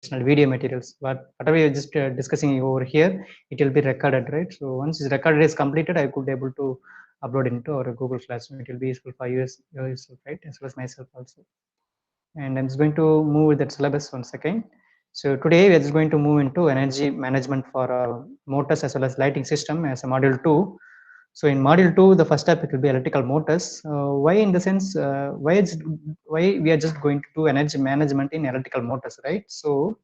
additional video materials. Whatever you're just discussing over here, it will be recorded, right? So once this recorded is completed, I could able to upload into our Google Classroom. It will be useful for you yourself, right? As well as myself also. And I'm just going to move with that syllabus once again. So today we are just going to move into energy management for motors as well as lighting system as a module 2. So in module 2, the first step it will be electrical motors. Why in the sense, why we are just going to do energy management in electrical motors, right? So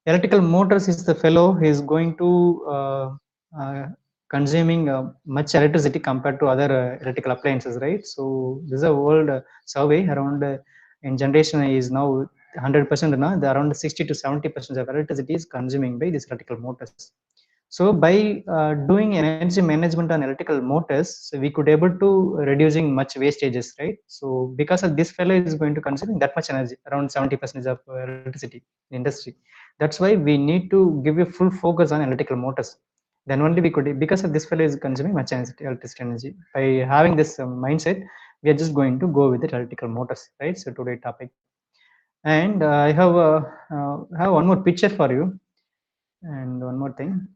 electrical motors is the fellow who is going to uh, consuming much electricity compared to other electrical appliances, right? So this is a world survey around in generation is now 100% now, the around 60 to 70% of electricity is consuming by these electrical motors. So by doing energy management on electrical motors, so we could able to reducing much wastages, right? So because of this fellow is going to consume that much energy, around 70% of electricity in industry. That's why we need to give a full focus on electrical motors. Then only we could, because of this fellow is consuming much electricity energy. By having this mindset, we are just going to go with the electrical motors, right? So today topic, and I have one more picture for you, and one more thing.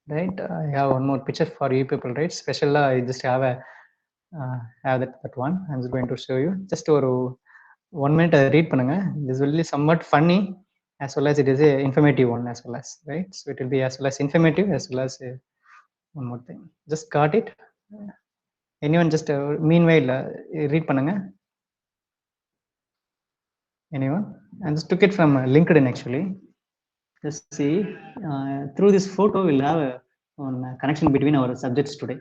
Right, I have one more picture for you people, right? Special, I just have a have that one. I'm just going to show you. Just ஒரு 1 minute read பண்ணுங்க. This will be somewhat funny as well as it is a informative one as well as, right? So it will be as well as informative as well as one more thing. Just got it. Anyone just meanwhile read பண்ணுங்க. Anyone? I just took it from LinkedIn actually. Just see, through this photo we'll have one connection between our subjects today.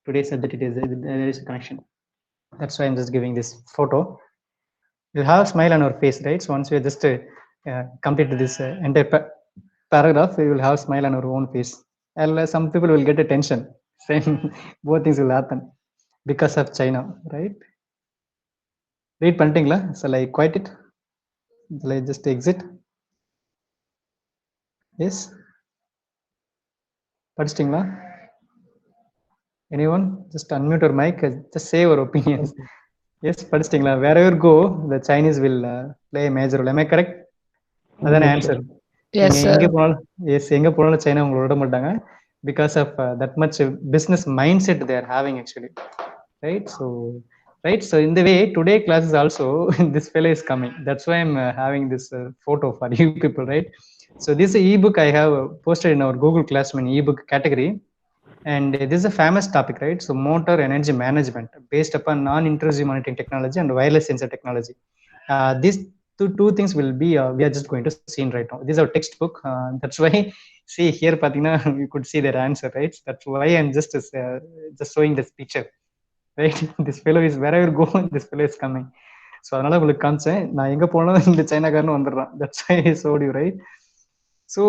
Today's subject, it is there is a connection. That's why I'm just giving this photo. You'll have a smile on our face, right? So once we just complete this entire paragraph, we will have a smile on our own face. And some people will get a tension. Same, both things will happen because of China, right? Read பண்ணிட்டீங்களா? Shall I quit it? Shall I just exit? Yes. படிச்சிட்டீங்களா? Anyone? Just unmute your mic. Just say your opinions. Yes, படிச்சிட்டீங்களா? Wherever go, the Chinese will play a major role. Am I correct? அதான answer. Yes, நீங்க sir. எங்க போனாலும், yes, எங்க போனாலும் China உங்களை விட மாட்டாங்க because of that much business mindset they are having actually, right? So right, so in the way today class is also this fellow is coming. That's why I'm having this photo for you people, right? So this ebook I have posted in our Google Classroom in ebook category. And this is a famous topic, right? So motor energy management based upon non-intrusive monitoring technology and wireless sensor technology. These two things will be we are just going to see right now. This is our textbook. That's why see here, Patina, you could see their answer, right? That's why I'm just showing this picture, right? This fellow is wherever go, this fellow is coming. So அதனால உங்களுக்கு காமிச்சேன், நான் எங்க போனாலும் இந்த சைனாக்காரன் வந்துடுறான். That's why I showed you, right? So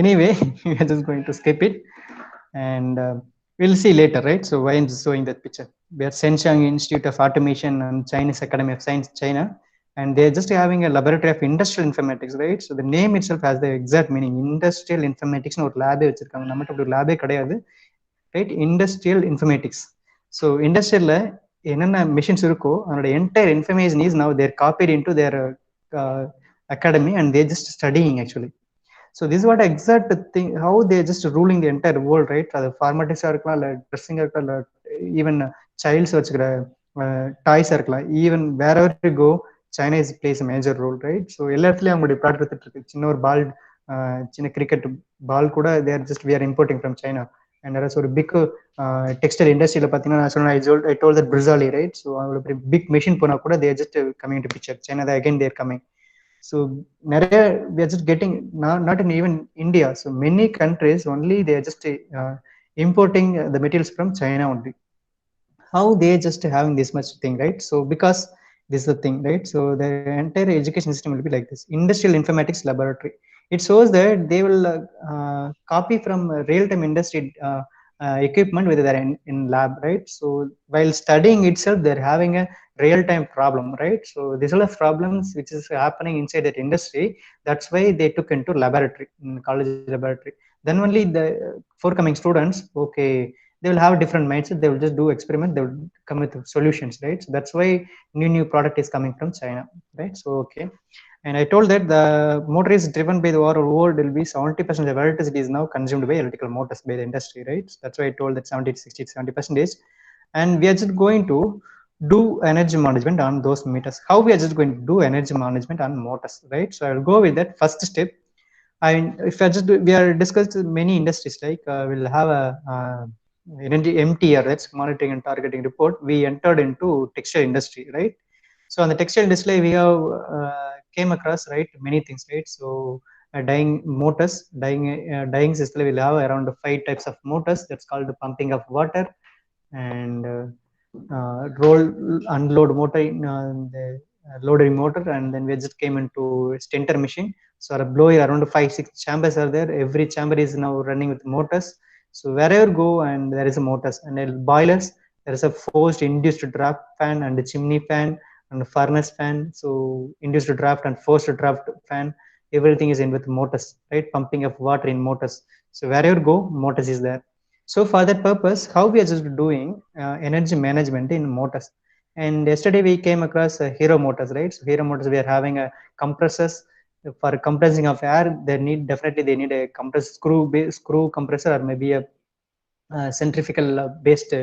anyway, we are just going to skip it. And we'll see later, right? So why I'm just showing that picture. We are Shenzhen Institute of Automation and Chinese Academy of Science, China, and they're just having a laboratory of industrial informatics, right? So the name itself has the exact meaning, industrial informatics. ஒரு லேபே வச்சிருக்காங்க, நம்மகிட்ட ஒரு லேபே கிடையாது, right? Industrial informatics. So இண்டஸ்ட்ரியல்ல என்னென்ன machines இருக்கோ அதோட entire information is now there copied into their academy, and they're just studying actually. So this is what exact thing, how they just ruling the entire world, right? அது ஃபார்மட்டிக்ஸாக இருக்கலாம், இல்லை ட்ரெஸ்ஸிங்காக இருக்கலாம், இல்லை even child's வச்சுக்கிற டாய்ஸாக இருக்கலாம். Even wherever go, China is plays major role, right? So எல்லா இடத்துலையும் அவங்களுடைய ப்ராடக்ட் எடுத்துட்டு இருக்கு. சின்ன ஒரு பால், சின்ன கிரிக்கெட் பால் கூட there just we are importing from China. And ஒரு பிக் டெக்ஸ்டைல் இண்டஸ்ட்ரியில் பார்த்தீங்கன்னா, நான் சொன்னேன், I told that precisely, right? So அவங்களோட பிக் மிஷின் போனால் கூட there just coming to picture China, தான் again there coming. So we are just getting not in even India. So many countries only they are just importing the materials from China only. How they just having this much thing, right? So because this is the thing, right? So the entire education system will be like this: industrial informatics laboratory. It shows that they will copy from real-time industry equipment with their in lab, right? So while studying itself, they're having a real-time problem, right? So these are the problems which is happening inside that industry. That's why they took into laboratory, in college laboratory. Then only the forthcoming students, okay, they will have a different mindset. They will just do experiment, they will come with solutions, right? So that's why new product is coming from China, right? So okay. And I told that the motor is driven by the world will be 70% of electricity is now consumed by electrical motors by the industry, right? So that's why I told that 70 to 60 to 70%. And we are just going to do energy management on those meters. How we are just going to do energy management on motors, right? So I will go with that first step. And if I just we are discussed many industries, like we'll have a energy MTR, that's monitoring and targeting report. We entered into textile industry, right? So on the textile industry we have came across, right, many things, right? So dyeing motors, dyeing system will have around 5 types of motors. That's called pumping of water, and roll unload motor in the loading motor, and then we just came into stenter machine. So a blower, around 5 6 chambers are there. Every chamber is now running with motors. So wherever go and there is a motors, and then boilers, there is a forced induced draft fan and a chimney fan and a furnace fan. So induced draft and forced draft fan, everything is in with motors, right? Pumping of water in motors. So wherever go, motors is there. So for that purpose, how we are just doing energy management in motors. And yesterday we came across Hero Motors, right? So Hero Motors, we are having a compressors for compressing of air. They need, definitely they need a compressor screw compressor, or maybe a centrifugal based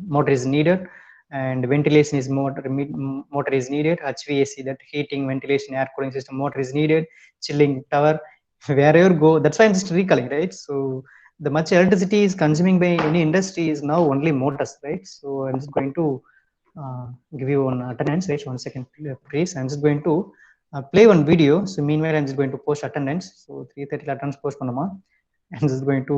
motor is needed, and ventilation is motor is needed. HVAC, that heating, ventilation, air cooling system motor is needed. Chilling tower, wherever go. That's why I'm just recalling, right? So the much electricity is consuming by any industry is now only motors, right? So I'm just going to give you one attendance, right? 1 second, please. I'm just going to play one video. So meanwhile, I'm just going to post attendance. So 3:30 attendance post panama. I'm just going to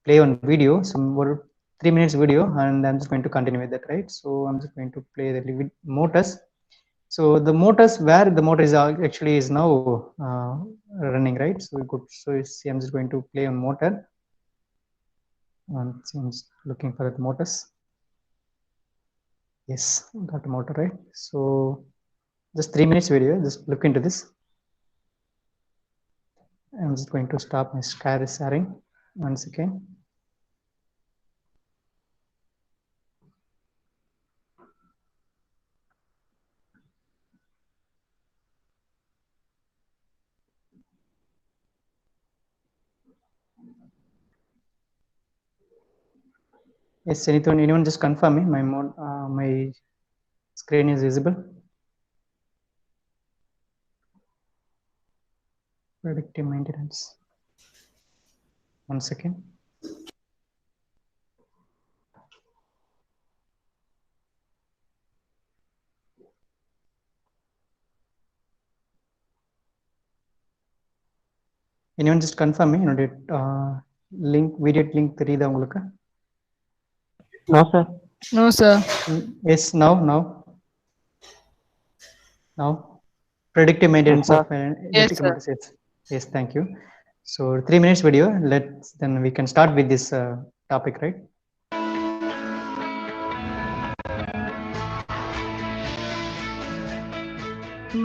play one video, some more 3 minutes video, and I'm just going to continue with that, right? So I'm just going to play the motors. So the motors, where the motor is actually is now running, right? So we could, so you see, I'm just going to play on motor. I'm just looking for the motors. Yes, got the motor, right? So just 3 minutes video, just look into this. I'm just going to stop my sharing once again. Yes, anyone just confirm me, my screen is visible. Predictive maintenance. 1 second. Anyone just confirm me, link, video link தெரியுதா உங்களுக்கு? No, sir. No, sir. Yes, now. Predictive maintenance Yes, of Yes, electrical sir. motors. Yes, thank you. So 3 minutes video. Then we can start with this topic, right?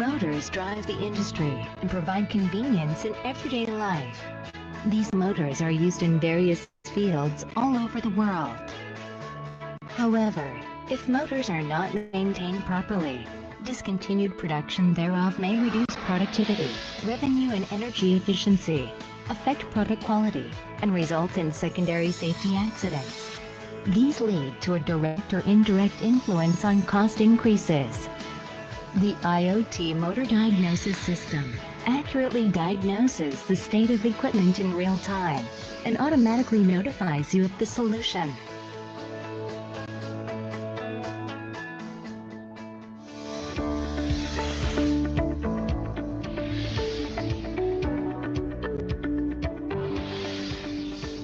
Motors drive the industry and provide convenience in everyday life. These motors are used in various fields all over the world. However, if motors are not maintained properly, discontinued production thereof may reduce productivity, revenue and energy efficiency, affect product quality, and result in secondary safety accidents. These lead to a direct or indirect influence on cost increases. The IoT motor diagnosis system accurately diagnoses the state of equipment in real time and automatically notifies you of the solution.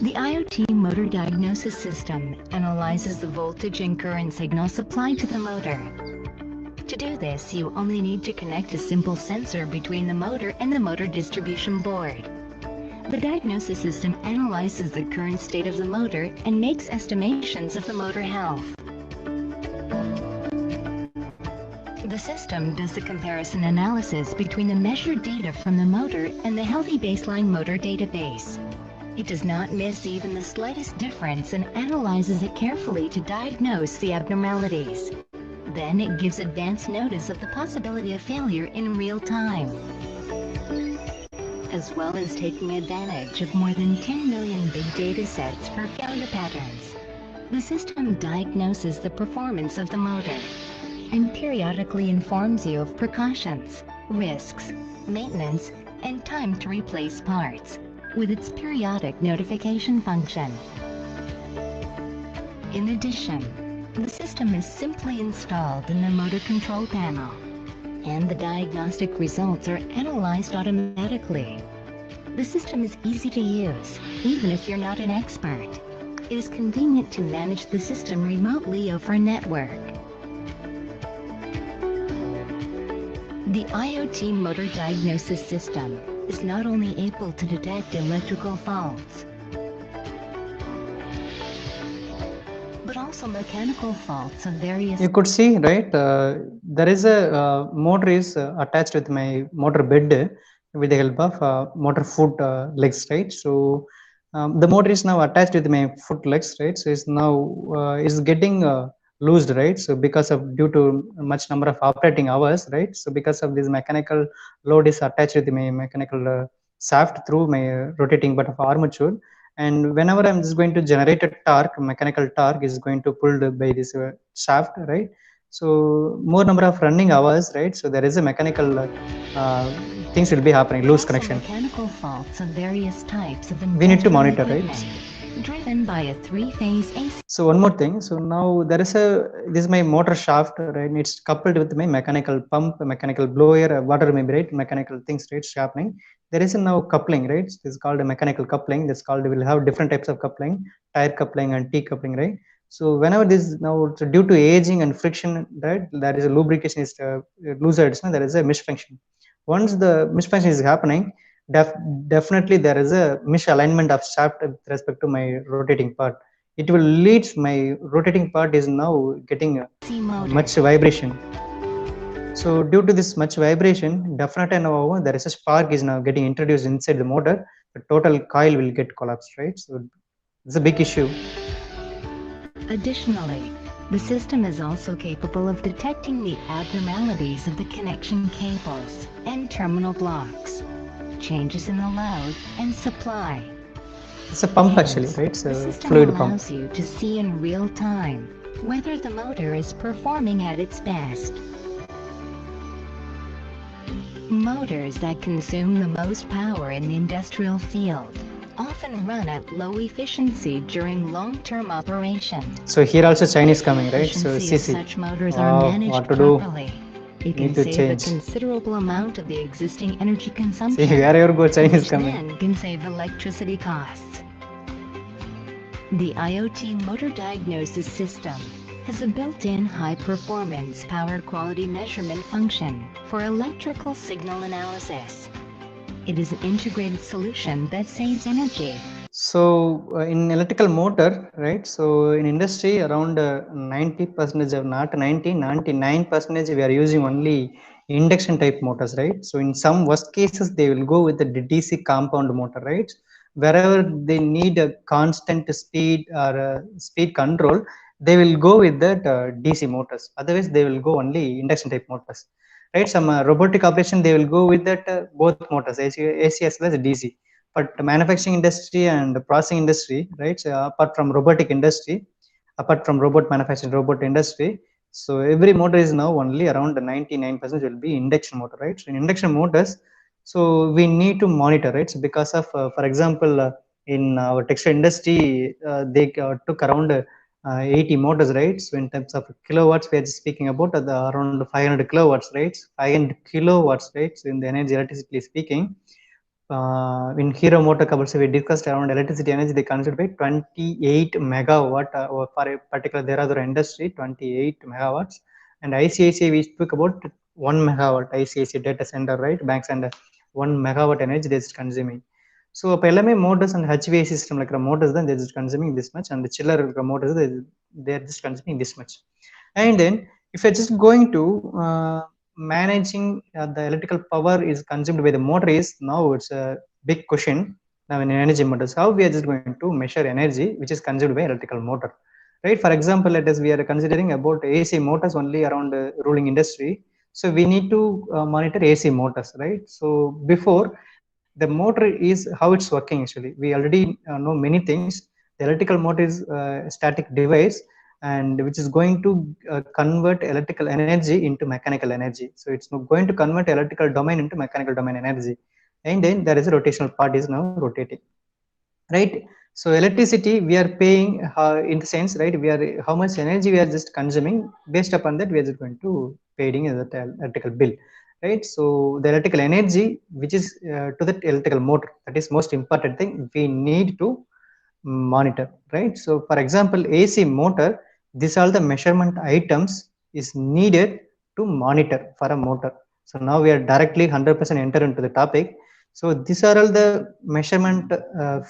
The IoT motor diagnosis system analyzes the voltage and current signal supplied to the motor. To do this, you only need to connect a simple sensor between the motor and the motor distribution board. The diagnosis system analyzes the current state of the motor and makes estimations of the motor health. The system does the comparison analysis between the measured data from the motor and the healthy baseline motor database. It does not miss even the slightest difference and analyzes it carefully to diagnose the abnormalities. Then it gives advance notice of the possibility of failure in real time, as well as taking advantage of more than 10 million big data sets for failure patterns. The system diagnoses the performance of the motor and periodically informs you of precautions, risks, maintenance, and time to replace parts with its periodic notification function. In addition, the system is simply installed in the motor control panel, and the diagnostic results are analyzed automatically. The system is easy to use, even if you're not an expert. It is convenient to manage the system remotely over network. The IoT motor diagnosis system is not only able to detect electrical faults, but also mechanical faults of various. You could see, right? There is a motor is attached with my motor bed with the help of motor foot legs, right? So the motor is now attached with my foot legs, right? So it's now is getting loosed, right? So because of due to much number of operating hours, right? So because of this mechanical load is attached with my mechanical shaft through my rotating butt of armature, and whenever I'm just going to generate a torque, mechanical torque is going to pulled by this shaft, right? So more number of running hours, right? So there is a mechanical things will be happening, loose connection. Mechanical faults of various types of We need to monitor, right? driven by a three-phase AC. So one more thing. So now there is this is my motor shaft, right? It's coupled with my mechanical pump, mechanical blower, water maybe, right? Mechanical things, right? It's happening. There is a now coupling, right? This is called a mechanical coupling. That's called, we'll have different types of coupling, tire coupling and T coupling, right? So whenever this now, so due to aging and friction, right? There is a lubrication is looser, there is a misfunction. Once the misfunction is happening, definitely there is a misalignment of shaft with respect to my rotating part. It will lead my rotating part is now getting much vibration. So due to this much vibration, definitely now there is a spark is now getting introduced inside the motor. The total coil will get collapsed, right? So it's a big issue. Additionally, the system is also capable of detecting the abnormalities of the connection cables and terminal blocks, changes in the load and supply. It's a pump actually, right? It's a fluid pump. Allows you to see in real time whether the motor is performing at its best. Motors that consume the most power in the industrial field often run at low efficiency during long-term operation. So here also Chinese coming, right? So CC. Such motors are managed what to properly. do? It can save a considerable amount of the existing energy consumption. See, wherever go Chinese coming. Then can save electricity costs. The IoT motor diagnosis system has a built-in high-performance power quality measurement function for electrical signal analysis. It is an integrated solution that saves energy. So in electrical motor, right? So in industry, around 90% of not 99% we are using only induction type motors, right? So in some worst cases, they will go with the DC compound motor, right? Wherever they need a constant speed or speed control, they will go with that DC motors. Otherwise, they will go only induction type motors, right? Some robotic operation, they will go with that both motors, AC as well as DC. But the manufacturing industry and the processing industry, right? So apart from robotic industry, apart from robot manufacturing, robot industry, so every motor is now only around 99% will be induction motor, right? So in induction motors, so we need to monitor, right? So because of, for example, in our textile industry, they took around 80 motors, right? So in terms of kilowatts, we are just speaking about around 500 kilowatts, right? 500 kilowatts, right? So in the energy electricity speaking, in Hero MotoCorp, we discussed around electricity energy, they consume by 28 megawatt for a particular Dehradun industry, 28 megawatts. And ICICI, we spoke about 1 megawatt ICICI data center, right? Banks and 1 megawatt energy they is consuming. So LMA motors and HVAC system like the motors, then they're just consuming this much, and the chiller motors, they're just consuming this much. And then if you're just going to managing the electrical power is consumed by the motor is now it's a big question now in energy motors. How we are just going to measure energy which is consumed by electrical motor, right? For example, let us we are considering about AC motors only around ruling industry. So we need to monitor AC motors, right? So before, the motor is how it's working actually. We already know many things. The electrical motor is a static device, and which is going to convert electrical energy into mechanical energy. So it's not going to convert electrical domain into mechanical domain energy, and then there is a rotational part is now rotating, right? So electricity we are paying in the sense, right, we are how much energy we are just consuming. Based upon that we are just going to paying the electrical bill, right? So the electrical energy which is to the electrical motor, that is most important thing we need to monitor, right? So for example, AC motor, these are the measurement items is needed to monitor for a motor. So now we are directly 100% enter into the topic. So these are all the measurement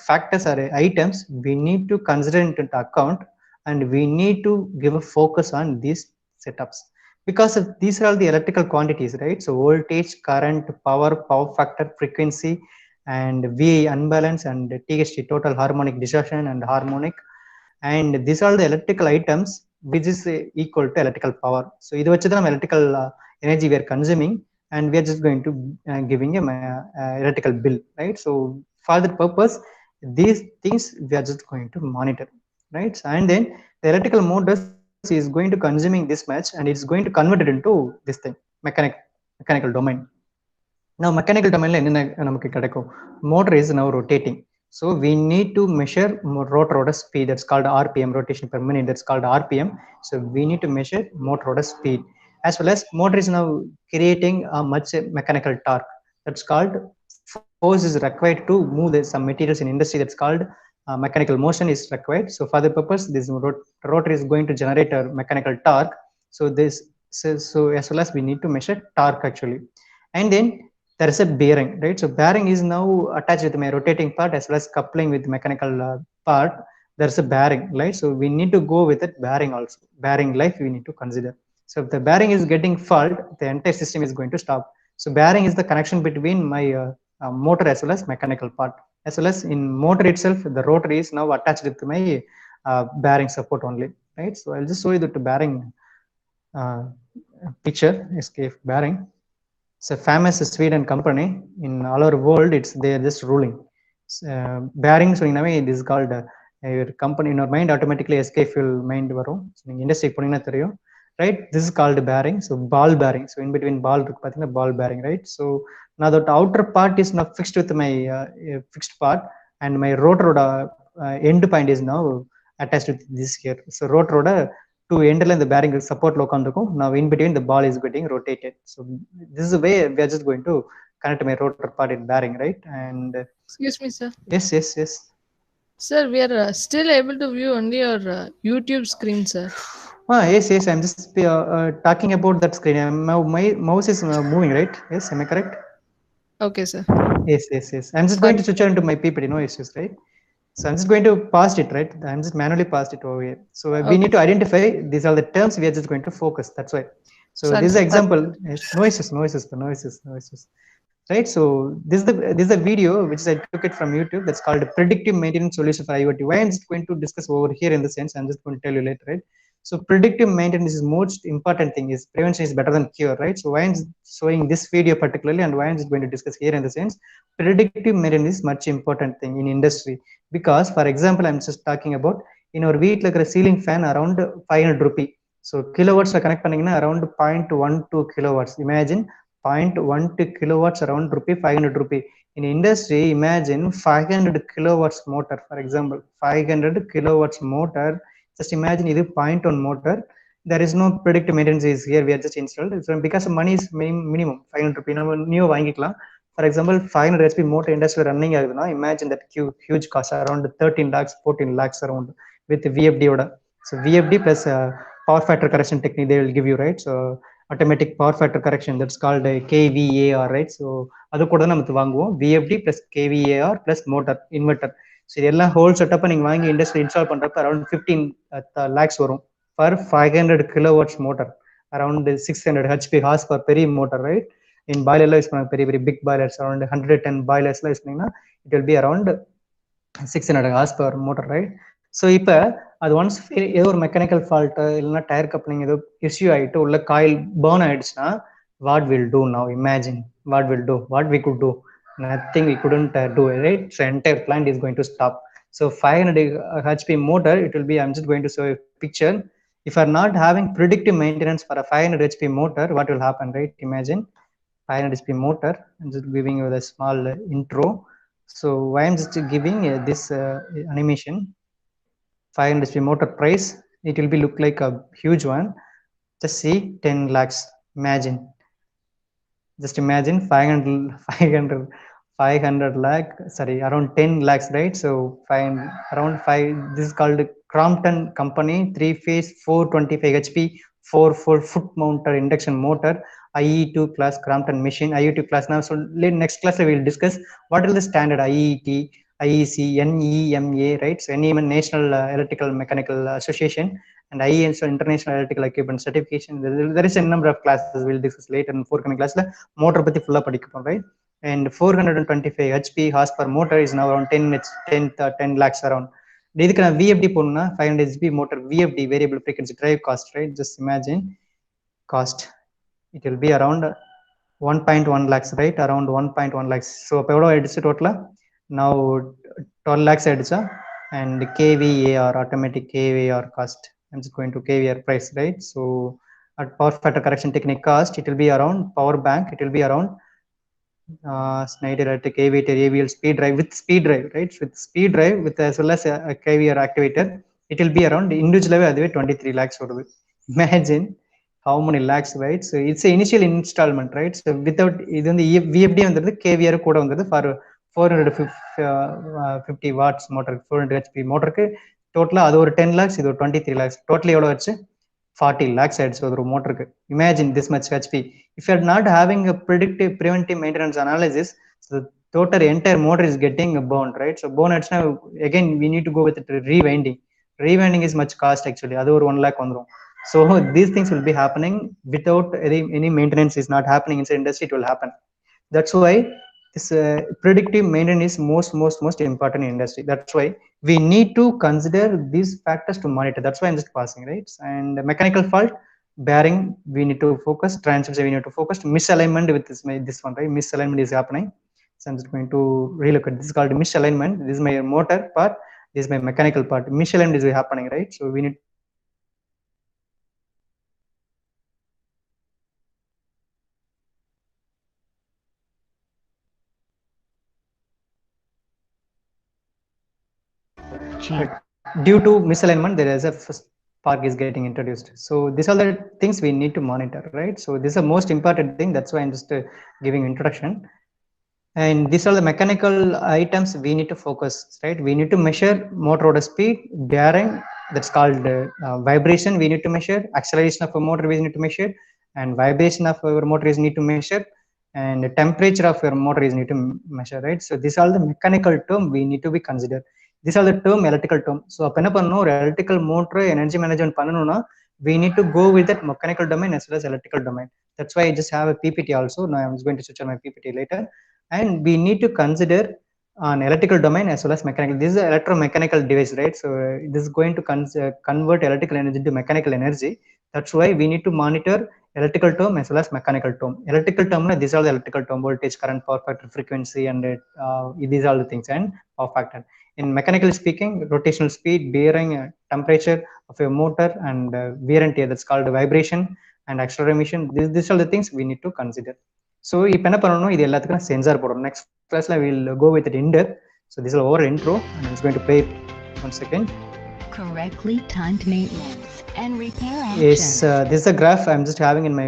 factors or items we need to consider into account, and we need to give a focus on these setups, because of these are all the electrical quantities, right? So voltage, current, power factor, frequency, and VI unbalance, and THD total harmonic distortion and harmonic, and these are the electrical items which is equal to electrical power. So இது வச்சு தான் நம்ம electrical energy we are consuming, and we are just going to giving a electrical bill, right? So for that purpose, these things we are just going to monitor, right? And then the electrical motors is going to consuming this much, and it's going to convert it into this thing, mechanical domain. Now mechanical domain la enna namakku kedaikkum, motor is now rotating. So we need to measure rotor speed, that's called RPM, rotation per minute, that's called RPM. So we need to measure motor rotor speed, as well as motor is now creating a much mechanical torque, that's called force is required to move some materials in industry, that's called mechanical motion is required. So for the purpose, this rotor is going to generate a mechanical torque. So this so as well as we need to measure torque actually. And then there is a bearing, right? So bearing is now attached with my rotating part as well as coupling with mechanical part. There's a bearing, right? So we need to go with that bearing also. Bearing life we need to consider. So if the bearing is getting fault, the entire system is going to stop. So bearing is the connection between my motor as well as mechanical part, as well as in motor itself, the rotor is now attached with my bearing support only, right? So I'll just show you the bearing picture, SKF bearing. It's a famous Sweden company in all over world. It's they are just ruling. Bearings this is called your company in our mind automatically SKF will mind varum. So industry ponina theriyum, right? This is called bearing. So ball bearing. So in between ball irukku pathina ball bearing, right? So now that outer part is now fixed with my fixed part, and my rotor end point is now attached with this here. So rotor to end the bearing support low kondukum. Now in between the ball is getting rotated. So this is the way we are just going to connect my rotor part in bearing, right? And Excuse me, sir. yes. Sir, we are still able to view only your YouTube screen, sir. Yes. I'm just talking about that screen. My mouse is moving, right? Yes, am I correct? Okay, sir. Yes. I'm just going to switch on to my PPT. No issues, right? So I'm just going to pass it, right? I'm just manually passed it over here. So we need to identify these are the terms we are just going to focus. That's why. So Sorry, this is an sir. example. Noises. Right. So this is a video which I took it from YouTube. That's called Predictive Maintenance Solution for IoT. Why I'm just going to discuss over here in the sense I'm just going to tell you later, right? So predictive maintenance is most important thing. Is prevention is better than cure, right? So why I'm showing this video particularly, and why I'm just going to discuss here in the sense predictive maintenance is much important thing in industry. Because for example, I'm just talking about in our வீட்ல இருக்கிற ceiling fan around 500 rupee. So kilowatts connect பண்ணீங்கன்னா around 0.12 kilowatts. Imagine 0.12 kilowatts around rupee 500 rupee. In industry, imagine 500 kilowatts motor, for example, 500 kilowatts motor. Just imagine this 0.1 motor. There is no predictive maintenance is here. We are just installed. So because money is minimum 500 rupee. New வாங்கிக்கலாம். For example, 500 HP motor industry running agudna, imagine that huge cost around 13 lakhs, 14 lakhs around with VFD order. So VFD plus power factor correction technique they will give you, right? So automatic power factor correction, that's called KVAR, right? So adu kuda namu vaanguvom VFD plus KVAR plus motor inverter. So idella whole setup நீங்க வாங்கி industry install பண்றப்ப around 15 lakhs வரும் for 500 kilowatts motor, around 600 HP horsepower பெரிய motor, right? In boiler use very big boilers around 110 boilers it will be around 600 horsepower motor, right? So ipa அது once ஏதோ ஒரு mechanical fault இல்லைன்னா tyre coupling ஏதோ issue ஆகிட்டு உள்ள coil burn ஆயிடுச்சுன்னா what will do now imagine what will do what we could do nothing we couldn't do, right? So entire plant is going to stop. So 500 HP motor, it will be, I'm just going to show a picture. If you are not having predictive maintenance for a 500 HP motor, what will happen, right? Imagine 500 HP motor. I'm just giving you the small intro. So why I'm just giving this animation. 500 HP motor price, it will be look like a huge one. Just see 10 lakhs. Imagine, just imagine 500 lakh, sorry, around 10 lakhs, right? So around 5, this is called Crompton company, 3-phase 425 HP 4 foot mounted induction motor, IE2 class Crompton machine. IE2 class now, so next class we will discuss what is the standard IET, IEC, NEMA, right? So NEMA, National Electrical Mechanical Association, and IEC, International Electrical Equipment Certification. There is a number of classes we'll discuss later in forthcoming class. Motor பத்தி full படிக்கப்போம், right? And 425 HP horsepower motor is now around 10 lakhs around. இதுக்கு நான் VFD போடணும்னா 500 HP motor VFD, variable frequency drive cost, right? Just imagine cost, it will be around 1.1 lakhs, right? Around 1.1 lakhs. So அப்போ எவ்வளோ ஆயிடுச்சு டோட்டலா? Now 12 lakhs ஆயிடுச்சா? And KVAR, automatic KVAR cost, I'm just going to KVAR price, right? So at power factor correction technique cost, it will be around power bank, it will be around Schneider Electric aviator AVL speed drive with speed drive, right? With speed drive with as well as a KVR activator, it will be around individually adhe 23 lakhs வருது. Imagine how many lakhs, right? So it's a initial installment, right? So without இது வந்து VFD வந்துருது, KVR கூட வந்துருது for 450 watts motor, 400 HP மோட்டருக்கு டோட்டலா அது ஒரு 10 lakhs, இது ஒரு 23 lakhs, டோட்டலி எவ்வளவு வச்சு 40 lakhs ஆயிடுச்சு ஒரு மோட்டருக்கு. Imagine this much HP. If you are not having a predictive preventive maintenance analysis, so the total entire motor is getting burned, right? So burn aidchna, again we need to go with it, rewinding. Rewinding is much cost actually, adu or 1 lakh vandrum. So these things will be happening without any maintenance is not happening inside industry, it will happen. That's why this predictive maintenance is most important in industry. That's why we need to consider these factors to monitor. That's why I'm just passing, right? And mechanical fault, bearing, we need to focus. Transmission, we need to focus. Misalignment with this one, right? Misalignment is happening. So I'm just going to relook at this, is called misalignment. This is my motor part, this is my mechanical part. Misalignment is happening, right? So we need due to misalignment, there is a spark is getting introduced. So these are the things we need to monitor, right? So this is the most important thing. That's why I'm just giving introduction. And these are the mechanical items we need to focus, right? We need to measure motor rotor speed, bearing, that's called vibration we need to measure, acceleration of a motor we need to measure, and vibration of our motor is need to measure, and the temperature of your motor is need to measure, right? So these are the mechanical term we need to be considered. These are the term electrical term. So அப்ப என்ன பண்ணணும், ஒரு electrical motor energy management பண்ணணும்னா we need to go with that mechanical domain as well as electrical domain. That's why I just have a PPT also. Now I'm just going to switch on my PPT later. And we need to consider an electrical domain as well as mechanical. This is an electromechanical device, right? So this is going to convert electrical energy into mechanical energy. That's why we need to monitor electrical term as well as mechanical term. Electrical term, these are the electrical term: voltage, current, power factor, frequency, and these are the things, and power factor. In mechanical speaking, rotational speed, bearing, temperature of a motor, and wear and tear, that's called vibration, and acceleration. These are the things we need to consider. So இப்போ என்ன பண்ணணும், இது எல்லாத்துக்கும் sensor போடணும். Next classல we'll go with it in depth. So this is our intro, and I'm just going to play it 1 second. Correctly timed maintenance and repair actions. Yes, this is a graph I'm just having in my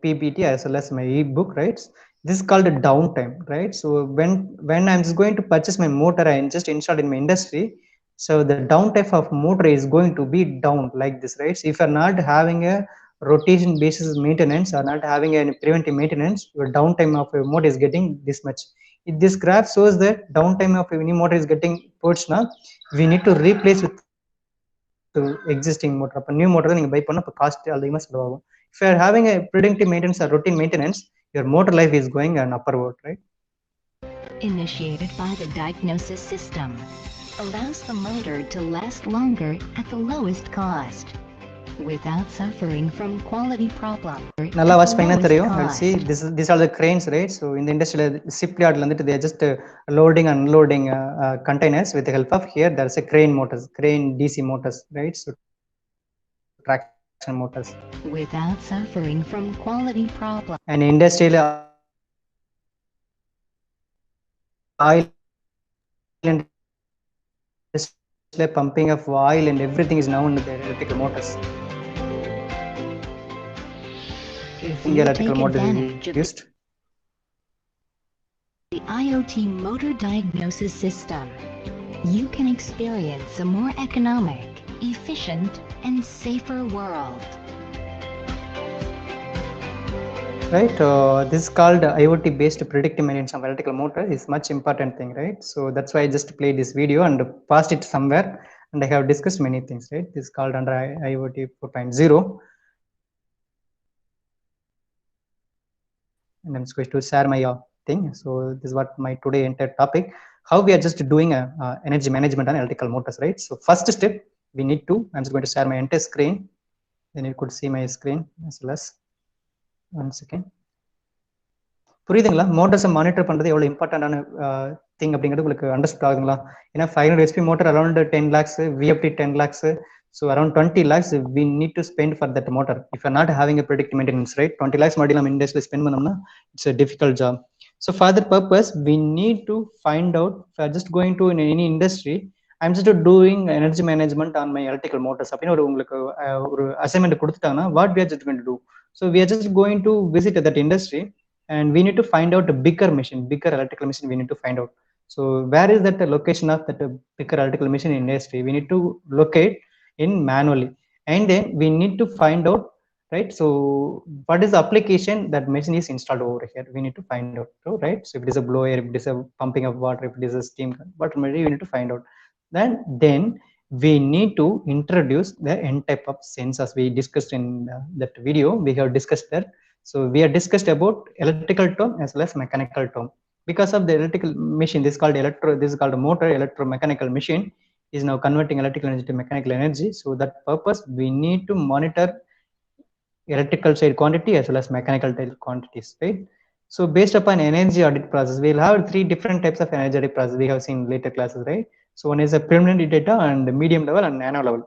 PPT as well as my ebook, right? This is called a downtime, right? So when I'm just going to purchase my motor, I just installed in my industry. So the downtime of motor is going to be down like this, right? So if you're not having a rotation basis maintenance or not having any preventive maintenance, your downtime of your motor is getting this much. If this graph shows that downtime of any motor is getting pushed now, we need to replace with existing motor. அப்ப new motor நீங்க buy பண்ண அப்ப cost அதிகமா செலவாகும். If you are having a predictive maintenance or routine maintenance, your motor life is going an upward, right? Initiated by the diagnosis system. allows the motor to last longer at the lowest cost, without suffering from quality problems. நல்லா watch பண்ணா தெரியும். See, these are the cranes, right? So in the industrial shipyard வந்துட்டு they are just loading and unloading containers with the help of here there's a crane motors, crane DC motors, right? So traction motors. Without suffering from quality problems. And industrial oil and pumping of oil and everything is now in the electrical motors. If you Electrical take motors advantage of used. the IoT motor diagnosis system, you can experience a more economic, efficient, and safer world. Right, this is called IoT based predictive maintenance of electrical motor is much important thing, right? So that's why I just played this video and passed it somewhere, and I have discussed many things, right? This is called under IoT 4.0, and I'm just going to share my thing. So this is what my today entire topic, how we are just doing a energy management on electrical motors, right? So first step we need to, I'm just going to share my entire screen, then you could see my screen as well as. One second. புரியுதுங்களா? மோட்டர்ஸை monitor பண்ணுறது எவ்வளோ இம்பார்ட்டண்டான thing அப்படிங்கிறது உங்களுக்கு understand ஆகுங்களா? ஏன்னா 500 HP motor around 10 lakhs, VFD 10 lakhs, so around 20 lakhs we need to spend for that motor if you're not having a predictive maintenance, right? 20 lakhs மட்டும் நம்ம இண்டஸ்ட்ரியில் ஸ்பெண்ட் பண்ணோம்னா it's a difficult job. So for that purpose we need to find out, if you're just going to in any industry, I'm just doing energy management on my electrical motors அப்படின்னு உங்களுக்கு ஒரு assignment கொடுத்துட்டாங்கன்னா what we are just going to do, so we are just going to visit that industry and we need to find out a bigger machine, bigger electrical machine we need to find out. So where is that location of that bigger electrical machine in industry? We need to locate in manually, and then we need to find out, right? So what is the application that machine is installed over here? We need to find out, right? So if it is a blower, if it is a pumping of water, if it is a steam, what we need to find out. Then we need to introduce the n type of sensors we discussed in that video. We have discussed that. So we are discussed about electrical term as well as mechanical term. Because of the electrical machine, this is called a motor, electromechanical machine is now converting electrical energy to mechanical energy. So that purpose we need to monitor electrical side quantity as well as mechanical side quantities, right? So based upon energy audit process, we'll have 3 different types of energy audit process we have seen in later classes, right? So one is a preliminary data and medium level and nano level.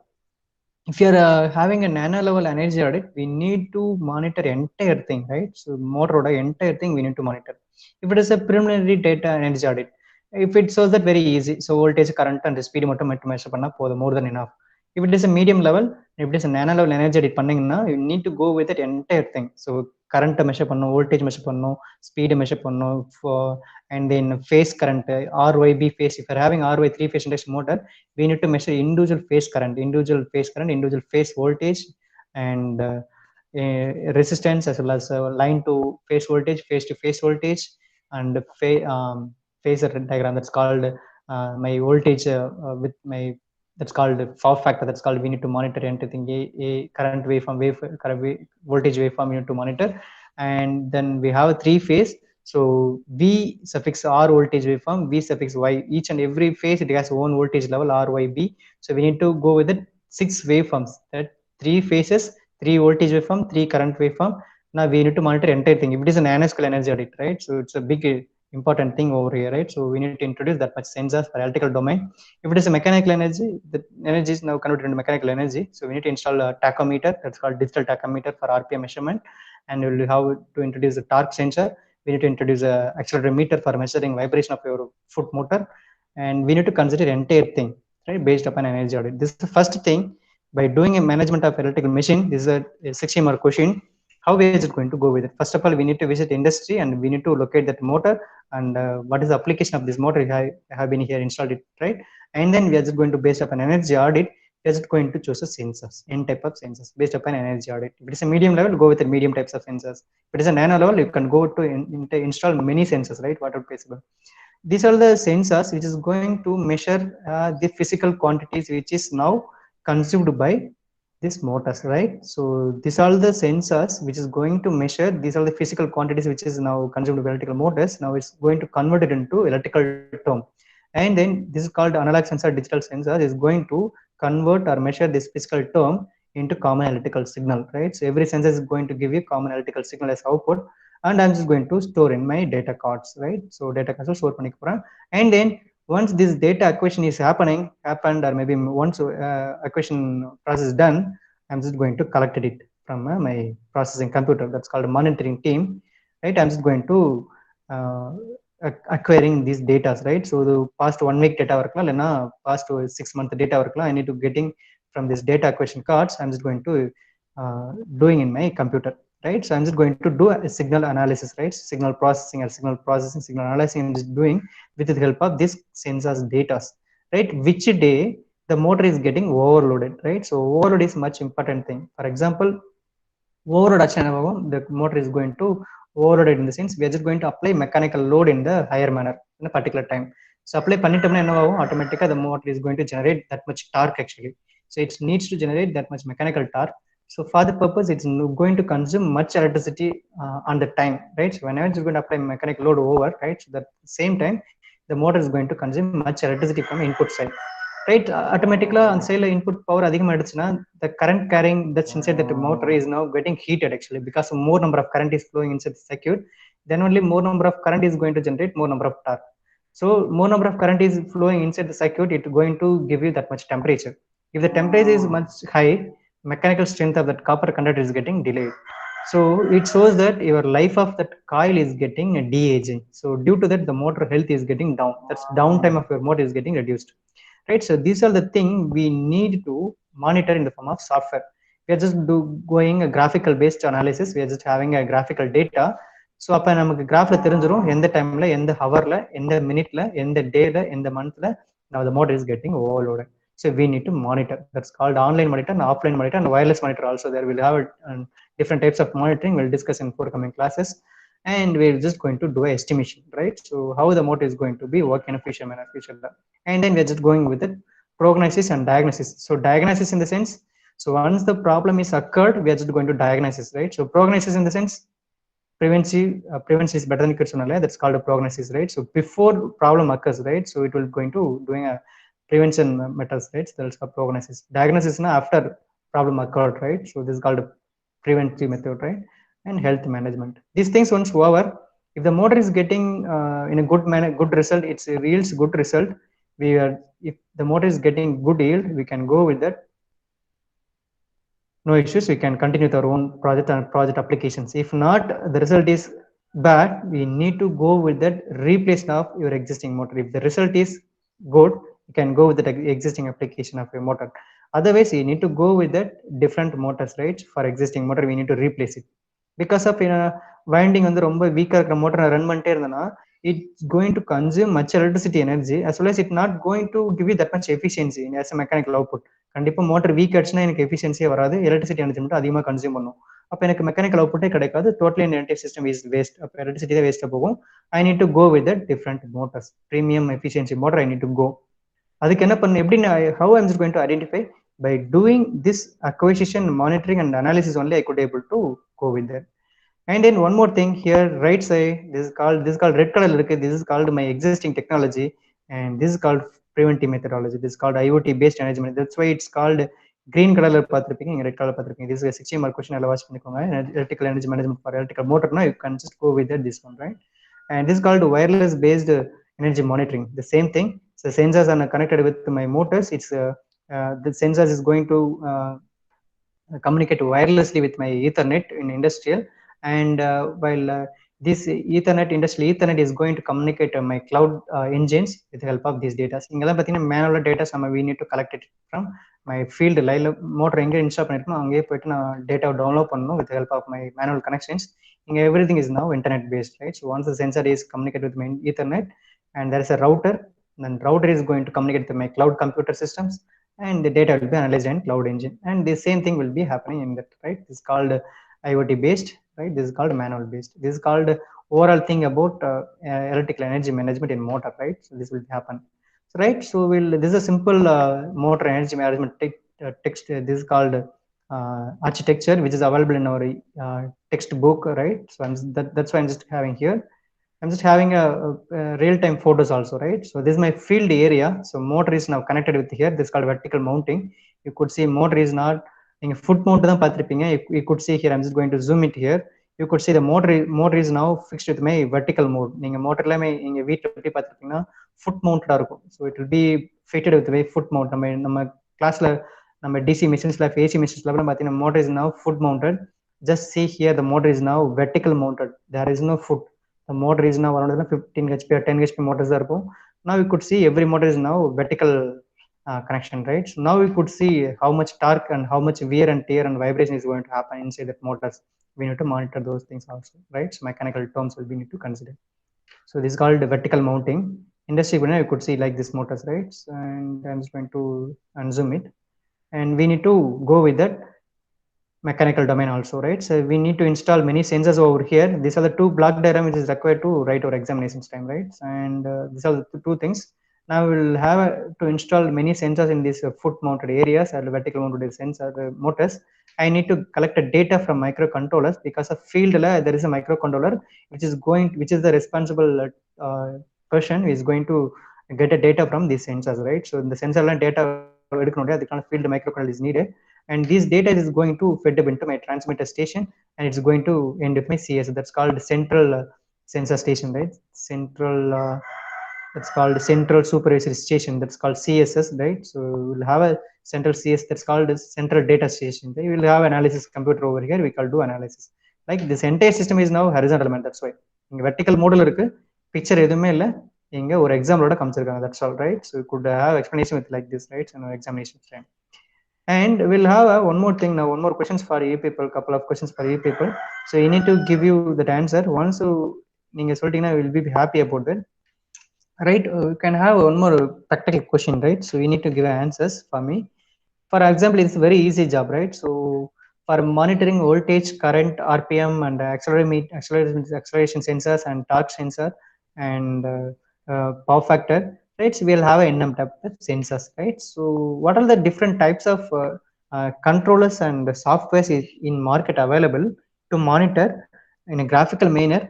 If you're having a nano level energy audit, we need to monitor entire thing, right? So motor entire thing we need to monitor. If it is a preliminary data energy audit, if it shows that very easy, so voltage, current and speed measure panna more than enough. If it is a medium level, if it is a nano level energy audit pannina, you need to go with that entire thing. So current measure panno, voltage measure panno, speed measure panno, and then phase current, RYB phase. If you're having RY 3-phase induction motor, we need to measure individual phase current, individual phase voltage, and resistance as well as line to phase voltage, phase to phase voltage, and phasor diagram. That's called my voltage with my, that's called power factor. That's called, we need to monitor everything. A current waveform, voltage waveform we need to monitor. And then we have a 3-phase. So V suffix R voltage waveform, V suffix Y. Each and every phase it has own voltage level RYB. So we need to go with it 6 waveforms. That 3 phases, 3 voltage waveform, 3 current waveform. Now we need to monitor entire thing. If it is an nanoscale energy audit, right? So it's a big important thing over here, right? So we need to introduce that much sensors for electrical domain. If it is a mechanical energy, the energy is now converted into mechanical energy. So we need to install a tachometer. That's called digital tachometer for RPM measurement. And we'll have to introduce a torque sensor. We need to introduce a accelerometer for measuring vibration of your foot motor. And we need to consider entire thing, right, based upon energy audit. This is the first thing. By doing a management of electrical machine, this is a 60 mark question. How is it going to go with it? First of all, we need to visit industry and we need to locate that motor and what is the application of this motor. I have been here installed it, right? And then we are just going to, based upon energy audit, we are just going to choose a sensors, n type of sensors based upon energy audit. If it is a medium level, go with the medium types of sensors. If it is a nano level, you can go to install many sensors, right? Whatever possible. These are the sensors which is going to measure the physical quantities which is now consumed by these motors, right? So these are the sensors which is going to measure, these are the physical quantities which is now consumed by electrical motors. Now it's going to convert it into electrical term. And then this is called analog sensor, digital sensor is going to convert or measure this physical term into common electrical signal, right? So every sensor is going to give you common electrical signal as output, and I'm just going to store in my data cards, right? So data cards store பண்ணிக்க போறேன். And then once this data acquisition is happened, or maybe once acquisition process is done, I'm just going to collect it from my processing computer, that's called a monitoring team, right? I'm just going to acquiring these data, right? So the past 1 week data இருக்கலாம், இல்லைன்னா past 6 month data இருக்கலாம். I need to getting from this data acquisition cards. I'm just going to doing in my computer, right? So I'm just going to do a signal analysis, right? Signal processing, signal analyzing, I'm just doing with the help of this sensors data, right? Which day the motor is getting overloaded, right? So overload is much important thing. For example, overload ஆச்சுன்னா the motor is going to overloaded in the sense we are just going to apply mechanical load in the higher manner in a particular time. So apply பண்ணிட்டோம்னா என்ன ஆகும், automatically the motor is going to generate that much torque actually. So it needs to generate that much mechanical torque. So for the purpose, it's going to consume much electricity on the time, right? So whenever it's going to apply mechanical load over, right? So at the same time, the motor is going to consume much electricity from input side, right? Automatically on side input power அதிகமாயிடுச்சுன்னா the current carrying that's inside that motor is now getting heated actually, because more number of current is flowing inside the circuit. Then only more number of current is going to generate more number of torque. So more number of current is flowing inside the circuit, it's going to give you that much temperature. If the temperature is much high, mechanical strength of that copper conductor is getting delayed. So it shows that your life of that coil is getting de-aging. So due to that, the motor health is getting down. That's downtime of your motor is getting reduced, right? So these are the things we need to monitor in the form of software. We are just going a graphical based analysis. We are just having a graphical data. So அப்ப நமக்கு கிராஃப்ல தெரிஞ்சிரும் எந்த டைம்ல, எந்த ஹவர்ல, எந்த மினிட்ல, எந்த டேல, எந்த மந்த்ல now the motor is getting overloaded. So we need to monitor. That's called online monitor and offline monitor and wireless monitor also. There will have different types of monitoring. We'll discuss in forthcoming classes, and we're just going to do an estimation, right? So how the motor is going to be work in a future manner, and then we're just going with it prognosis and diagnosis. So diagnosis in the sense, so once the problem is occurred, we are just going to diagnosis, right? So prognosis in the sense, prevention is better than cure. That's called a prognosis, right? So before problem occurs, right? So it will going to doing a prevention methods, right? So that's called prognosis. Diagnosis na after problem occurred, right? So this is called a preventive method, right? And health management. These things once over, if the motor is getting in a good manner, good result, it yields good result. If the motor is getting good yield, we can go with that. No issues, we can continue with our own project and project applications. If not, the result is bad, we need to go with that replacement of your existing motor. If the result is good, you can go with the existing application of your motor. Otherwise, you need to go with that different motors, right? For existing motor, we need to replace it. Because of winding வந்து ரொம்ப வீக்கா இருக்கிற motor run பண்ணிட்டே இருந்தேன்னா, it's going to consume much electricity energy, as well as it not going to give you that much efficiency as a mechanical output. கண்டிப்பா motor week ஆச்சுன்னா எனக்கு எஃபிஷியன்சியே வராது, எலக்ட்ரிசிட்டி எனர்ஜி மட்டும் அதிகமாக கன்சியூம் பண்ணும். அப்போ எனக்கு மெக்கானிக்கல் அவுட்புட்டே கிடைக்காது, totally entire system is waste. அப்போ எலக்ட்ரிசிட்டி தான் வேஸ்ட்டாக போகும். I need to go with the different motors, premium efficiency motor I need to go. அதுக்கு என்ன பண்ணு, எப்படி how I'm just going to identify by doing this acquisition, monitoring and analysis only I could able to go with that. And then one more thing here, right side, this is called red color. This is called my existing technology, and this is called preventive methodology. This is called IoT based management. That's why it's called green color பார்த்திருப்பீங்க, red color பார்த்திருப்பீங்க. This is a 60 mark question. I'll watch பண்ணிக்கோங்க. Electrical energy management for electrical motor. Now you can just go with that, this one, right? And this is called wireless based energy monitoring. The same thing. So sensors are connected with my motors. It's the sensors is going to communicate wirelessly with my Ethernet in industrial, and while this industrial Ethernet is going to communicate my cloud engines with the help of these data. இங்கெல்லாம் பார்த்தீங்கன்னா manual data we need to collect it from my field. motor எங்கே install பண்ணிருக்கோம் அங்கேயே போயிட்டு நான் டேட்டாவை download பண்ணணும் with the help of my manual connections. இங்கே everything is now internet based, right? So once the sensor is communicate with my Ethernet, and there is a router, then router is going to communicate with my cloud computer systems, and the data will be analyzed in cloud engine, and the same thing will be happening in that, right? This is called IoT based, right? This is called manual based. This is called overall thing about electrical energy management in motor, right? So this will happen, so, right? So this is a simple motor energy management text. This is called architecture, which is available in our textbook, right? So that's why I'm just having here. I'm just having a real-time photos also, right? So this is my field area. So motor is now connected with here. This is called vertical mounting. You could see motor is not in foot mount. You could see here. I'm just going to zoom it here. You could see the motor is now fixed with my vertical mode. நீங்க motorல இங்க வீட்ல எப்படி பார்த்திருப்பீங்கன்னா foot mounted இருக்கும். So it will be fitted with the foot mount. நம்ம கிளாஸ்ல நம்ம DC machines ல AC machines ல பார்த்தீங்கன்னா motor is now foot mounted. Just see here the motor is now vertical mounted. There is no foot. The motor is now around 15 HP or 10 HP motors are. Now we could see every motor is now vertical connection, right? So now we could see how much torque and how much wear and tear and vibration is going to happen inside that motors. We need to monitor those things also, right? So mechanical terms will be need to consider. So this is called vertical mounting. Industry, you could see like this motors, right? And I'm just going to unzoom it, and we need to go with that mechanical domain also, right? So we need to install many sensors over here. These are the two block diagram which is required to write our examinations time, right? And these are the two things. Now we'll have to install many sensors in these foot mounted areas or vertical mounted sensor motors. I need to collect the data from microcontrollers because of field there is a microcontroller which is the responsible person is going to get a data from these sensors, right? So the sensor data the kind of field microcontroller is needed, and this data is going to fed up into my transmitter station, and it's going to end with my CS. That's called central sensor station, right? Central that's called central supervisory station. That's called CSS, right? So we'll have a central CS that's called central data station. We will have analysis computer over here. We can do analysis. Like this entire system is now horizontal element. That's why in vertical model picture எதுவுமே இல்ல, இங்க ஒரு எக்ஸாம்பிளோட காமிச்சிருக்காங்க. That's all, right? So we could have explanation with like this, right? In our examination time. And we'll have one more thing now, one more questions for you people, couple of questions for you people. So you need to give you that answer. Once நீங்க சொல்லிட்டீங்கன்னா we'll be happy about that, right? You can have one more practical question, right? So you need to give answers for me. For example, it's a very easy job, right? So for monitoring voltage, current, RPM, and acceleration sensors and torque sensor and power factor, right? So we'll have a NM type of sensors, right? So what are the different types of controllers and softwares is in market available to monitor in a graphical manner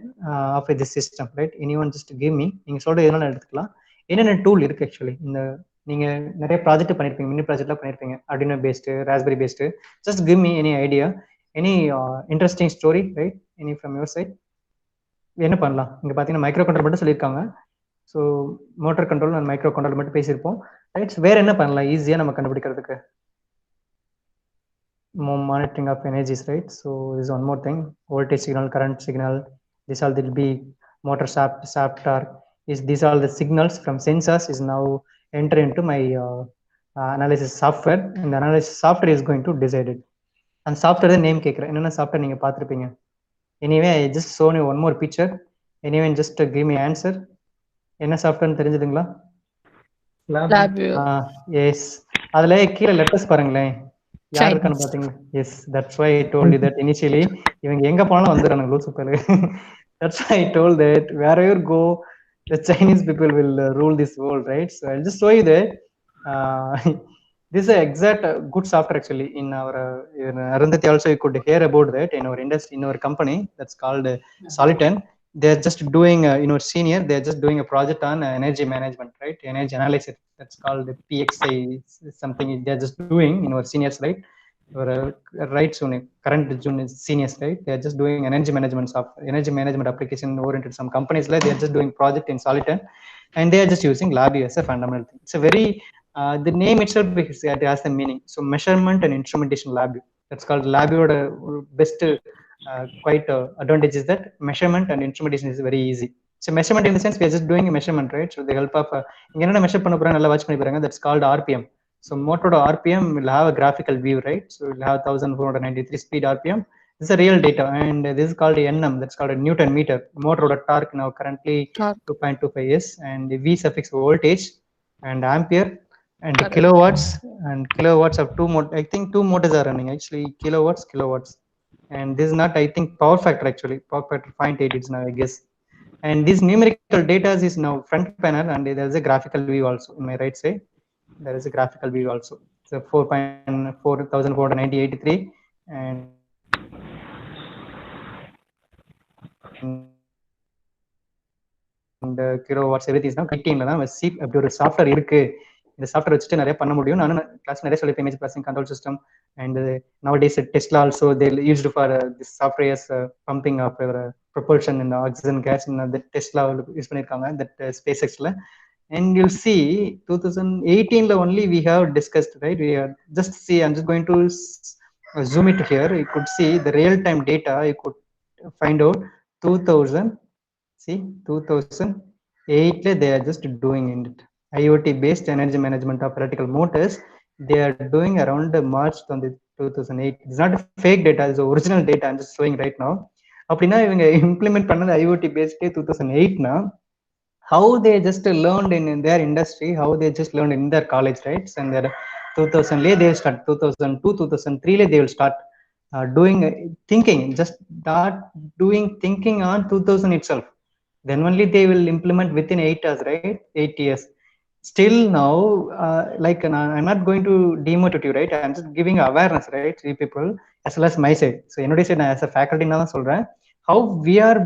of this system, right? Anyone just give me, நீங்க சொல்ற எதனால எடுத்துக்கலாம், என்னென்ன tool இருக்கு actually. இந்த நீங்க நிறைய project பண்ணிருப்பீங்க, மினி ப்ராஜெக்ட்லாம் பண்ணிருப்பீங்க, Arduino based, Raspberry based. Just give me any idea, any interesting story, right? Any from your side. என்ன பண்ணலாம், இங்க பாத்தீங்கன்னா மைக்ரோ கண்ட்ரோல் மட்டும் சொல்லியிருக்காங்க. So motor control and micro control மட்டும் பேசியிருப்போம், ரைட்? வேற என்ன பண்ணலாம் ஈஸியா நம்ம கண்டுபிடிக்கிறதுக்கு? Monitoring of energies, right? So this is one more thing. Voltage signal, current signal, this all will be motor shaft torque. Is these all the signals from sensors is now enter into my analysis software, and the analysis software is going to decide it. And software the name கேக்குறேன், என்னென்ன software நீங்க பார்த்திருப்பீங்க? Anyway, I just shown you one more picture. Anyway, just give me answer. என்ன software தெரிஞ்சதுங்களா? LabVIEW. Yes. அதுல கீழே letters பாருங்களேன், யார் இருக்கான்னு பாத்தீங்களா? Yes, that's why I told you that initially இவங்க எங்க போனாலும் வந்துறானுங்க லூசு பேரு. That's why I told that wherever you go, the Chinese people will rule this world, right? So I'll just show you that this is exact good software actually in our Arundhati also you could hear about that in our industry, in our company that's called Soliton. They're just doing in our senior, they're just doing a project on energy management, right? Energy analysis, that's called PXI something they're just doing in our seniors, right? Or right soon current junior seniors, right? They're just doing energy management software, energy management application oriented. Some companies like they're just doing project in Soliton, and they are just using LabVIEW as a fundamental thing. It's a very the name itself it has the meaning. So measurement and instrumentation LabVIEW, that's called LabVIEW. Best quite advantage is that measurement and instrumentation is very easy. So measurement in the sense we are just doing a measurement, right? So the help of enna measure panna poran nalla watch panni paranga, that's called RPM. So motor RPM will have a graphical view, right? So we'll have 1493 speed RPM. This is a real data, and this is called NM, that's called a Newton meter. Motor torque now currently 2.25 s, and V suffix voltage and ampere and kilowatts of I think two motors are running actually, kilowatts. And this is not, I think, power factor actually, power factor 0.8 it's now, I guess. And this numerical data is now front panel, and there is a graphical view also in my right side. There is a graphical view also. So 4,483 and kilowatts, everything is now 18 தான் அப்படி ஒரு software இருக்கு. இந்த software வச்சுட்டு நிறைய பண்ண முடியும். நானும் கிளாஸ் நிறைய சொல்லி image processing control system and nowadays Tesla also they used for this software as pumping of propulsion in the oxygen gas in the Tesla use பண்ணிருக்காங்க that SpaceX-ல. And you'll see 2018 only we have discussed, right? We are just see, I'm just going to zoom it here. You could see the real time data. You could find out 2008 they are just doing it. IoT based energy management of electrical motors. They are doing around March 2008. It's not fake data, it's original data. I'm just showing right now. அப்படின்னா இவங்க implement பண்ணது IoT based 2008 how they just learned in their industry, how they just learned in their college, right? And their 2000 they will start 2002 2003 they will start doing thinking, just start doing thinking on 2000 itself. Then only they will implement within 8 years, right? 8 years. Still now, like I'm not going to demotivate you, right? I'm just giving awareness, right? To people as well as my side. So என்னோட side நான் as a faculty நான் தான் சொல்றேன் how we are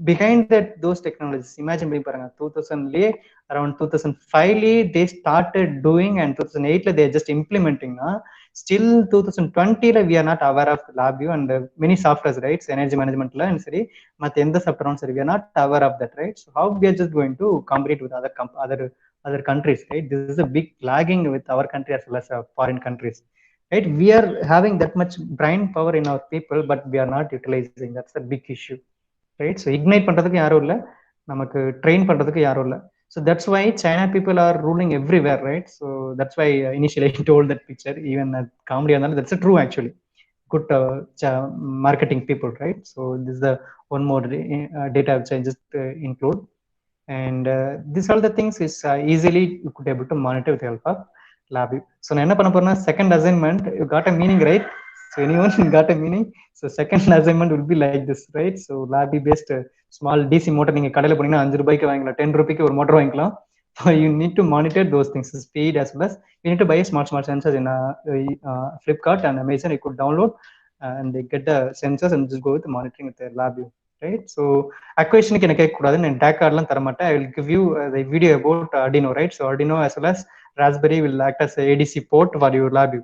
behind that those technologies. Imagine பண்ணி பாருங்க 2000 around 2005 they started doing and 2008 they are just implementing. Still 2020 we are not aware of LabVIEW and many softwares, right? Energy management la and sari math endha software sari we are not aware of that, right? So how we are just going to compete with other countries, right? This is a big lagging with our country as well as foreign countries, right? We are having that much brain power in our people but we are not utilizing. That's a big issue, right? So ignite பண்றதுக்கு யாரும் இல்ல, நமக்கு train பண்றதுக்கு யாரும் இல்ல. So that's why China people are ruling everywhere, right? So that's why initially I told that picture, even comedy and that's true actually. Good marketing people, right? So this is the one more data which I just include. And these are the things is easily you could able to monitor with the help of LabVIEW. So நான் என்ன பண்ண போறேன்னா second assignment, you got a meaning, right? So anyone got a meaning? So second assignment will be like this, right? So LabVIEW based small DC motor நீங்க கடையில போனீங்கன்னா 5 ரூபாய்க்கு வாங்கலாம், 10 ரூபாய்க்கு ஒரு மோட்டர் வாங்கிக்கலாம். So you need to monitor those things, speed as well as you need to buy small sensors in Flipkart and Amazon. You could download and they get the sensors and just go with the monitoring with the LabVIEW, right? So acquisition என்ன கேட்க கூடாது, நான் DAC cardலாம் தர மாட்டேன். I will give you the video about Arduino, right? So Arduino as well as Raspberry will act as a ADC port for your LabVIEW.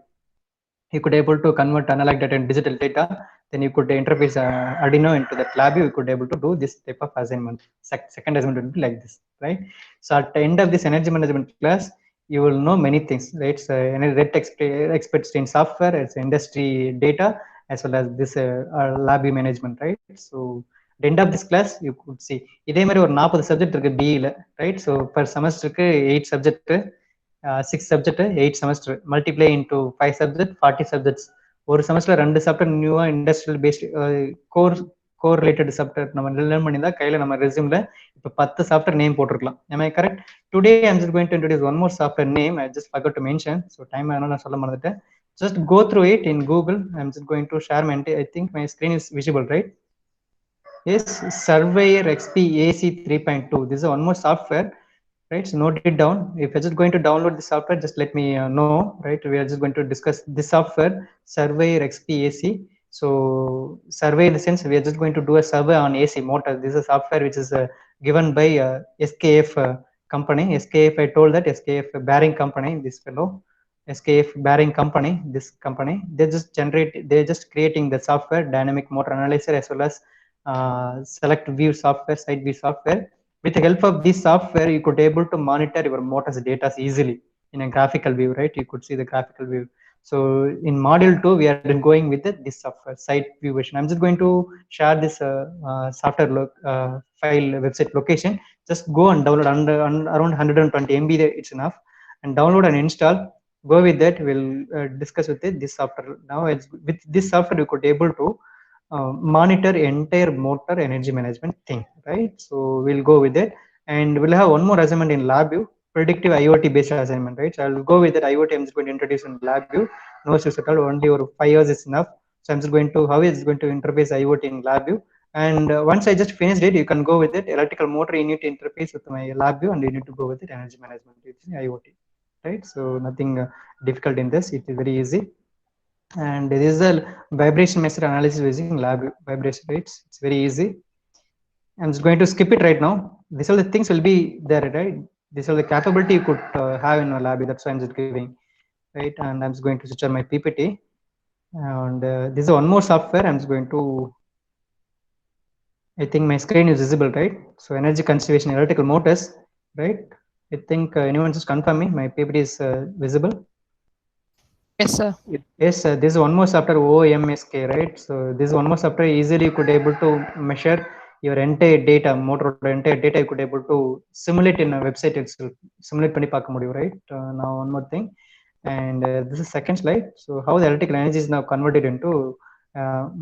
You could able to convert analog data and digital data. Then you could interface Arduino into that LabVIEW. You could able to do this type of assignment. Second assignment will be like this, right? So at the end of this energy management class, you will know many things, right? So red experts in software, it's industry data, as well as this LabVIEW management, right? So at the end of this class, you could see இதே மாதிரி ஒரு 40 subject இருக்கு BE-ல, right? So per semester 8 subject, 6 subject 8 semester, multiply into 5 subject 40 subjects. ஒரு semester 2 chapter நியூவா industrial based core related chapter நம்ம learn பண்ணியிருந்தா கையில நம்ம ரெஸ்யூம்ல இப்போ 10 சாப்டர் நேம் போட்டிருக்கலாம். Am I correct? Today I'm just going to introduce one more software name. I just forgot to mention, so time ஆனா நான் சொல்ல மறந்துட்டேன். Just go through it in Google. I'm just going to share my, I think my screen is visible, right? Yes, Surveyor XP AC 3.2. This is one more software, right? So note it down. If you're just going to download the software, just let me know, right? We are just going to discuss this software, Surveyor XP AC. So survey in the sense we are just going to do a survey on AC motor. This is a software which is given by SKF company. SKF, I told that SKF bearing company, this fellow, SKF bearing company, this company, they're just creating the software, dynamic motor analyzer, as well as select view software, side view software. With the help of this software, you could able to monitor your motor's data easily in a graphical view, right? You could see the graphical view. So in module 2, we are going with this software side view version. I'm just going to share this software file website location. Just go and download around 120 MB. It's enough, and download and install. Go with that. We'll discuss with it this software. Now with this software, you could able to monitor entire motor energy management thing, right? So we'll go with it, and we'll have one more assignment in LabVIEW, predictive IoT based assignment, right? So I'll go with that. IoT I'm just going to introduce in LabVIEW. No issues at all. Only over 5 years is enough. So I'm just going to how it's going to interface IoT in LabVIEW. And once I just finished it, you can go with it. Electrical motor, you need to interface with my LabVIEW, and you need to go with it. Energy management using IoT, right? So nothing difficult in this. It is very easy. And this is a vibration measure analysis using LabVIEW vibration rates. It's very easy. I'm just going to skip it right now. these all the things will be there, right? These are the capability you could have in a lab. That's why I'm just giving, right? And I'm just going to switch on my PPT. And this is one more software. I'm just going to, I think my screen is visible, right? So energy conservation, electrical motors, right? I think anyone just confirm me, my PPT is visible. Yes, sir. Yes, this is one more software, OMSK, right? So this is one more software. Easily you could able to measure your entire data, motor entire data. You could able to simulate in a website itself. Simulate பண்ணி பார்க்க முடியும், right? Now one more thing, and this is second slide. So how the electrical energy is now converted into